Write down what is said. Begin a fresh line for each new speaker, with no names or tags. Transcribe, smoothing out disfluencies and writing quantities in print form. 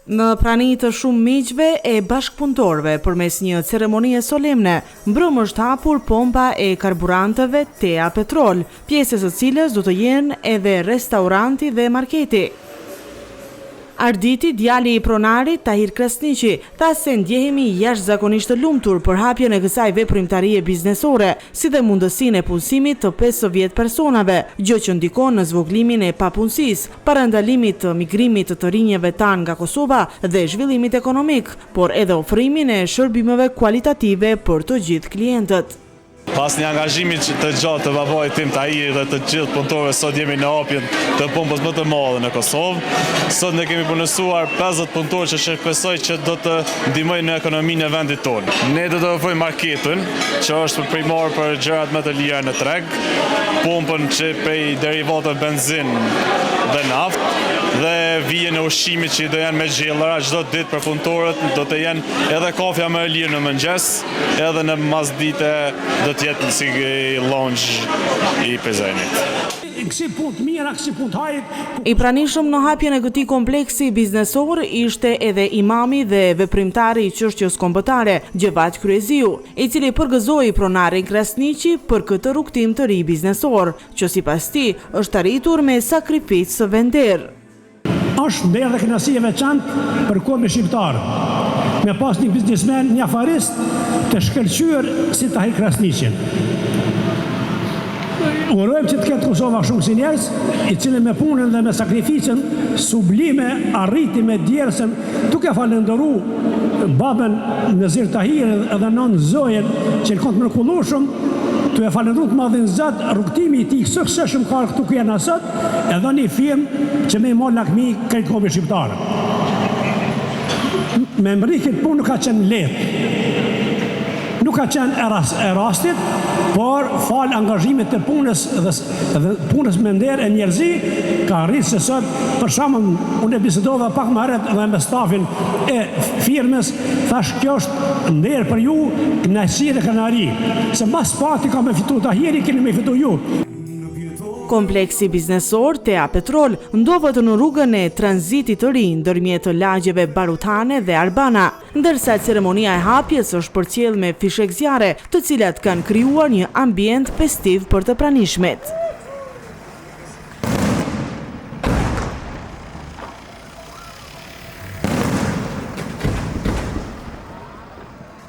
Në prani të shumë miqve e bashkëpunëtorëve përmes një ceremonie solemne, mbrëm është hapur pompa e karburanteve Tea Petrol, pjesës së cilës do të jenë edhe restauranti dhe marketi. Arditi, djali i pronarit Tahir Krasniqi, tha se ndjehemi jashtëzakonisht të lumtur për hapjen e kësaj veprimtarie biznesore, si dhe mundësinë e punësimit të 50 personave, gjë që ndikon në zvogëlimin e papunësisë, parandalimit të migrimit të rinjeve tanë nga Kosova dhe zhvillimit ekonomik, por edhe ofrimin e shërbimeve kualitative për të gjithë klientët.
Pas një angazhimit të gjatë të babait tim Tahiri dhe të gjithë punëtorëve, sot jemi në hapjen të pompës më të madhe në Kosovë. Sot ne kemi punësuar 50 punëtorë që shpresoj që do të ndihmojnë në ekonominë e vendit tonë. Ne do të ofrojmë marketin, që është primar për gjërat më të lira në treg, pompën që prej derivateve benzinë dhe naftë, dhe vijën e ushqimit që do janë me gjellëra çdo ditë për punëtorët, do të jenë edhe kafja më e lirë në mëngjes, edhe në masdite do të jetë si lounge i Pezrenit.
I pranishëm në hapjen e këtij kompleksi biznesor ishte edhe imami dhe veprimtari i çështjes kombëtare, Gjevat Kryeziu, i cili përgëzoi pronarin Krasniqi për këtë rrugtim të ri biznesor, që sipas tij është arritur me sakrificë së vender.
Është nder dhe kënaqësi e veçantë për kohën shqiptarë, me pas një biznesmen, një afarist të shkëlqyer si Tahir Krasniqi. Urojmë që të ketë Kosova shumë si njerëz, i cili me punën dhe me sakrificën sublime arriti me djersën, duke falendëruar babën Nezir Tahir edhe nën Zojen që lkon të mrekullueshëm, tu e falendëruar të madhin Zot rrugtimi i tij suksesshëm ka këtu ku janë sot, edhe një firmë që më mor lakmi këtë kohë shqiptare. Me mbri këtë punë nuk ka qenë lehtë. Nuk ka qenë e rastit, por fal angazhimit të punës dhe punës me nder e njerëzi, ka arritur se sot, për shembull, unë e bisedova pak më herët dhe me stafin e firmës, thash kjo është nder për ju, kënaqësi dhe kënaqëri, se mbas pati ka me fitu Tahiri, keni me fitu ju.
Kompleksi biznesor Tea Petrol ndodhet në rrugën e tranzitit të ri ndërmjet lagjeve Barutane dhe Arbana, ndërsa ceremonia e hapjes është përcjell me fishek zjarre, të cilat kanë krijuar një ambient festiv për të pranishmit.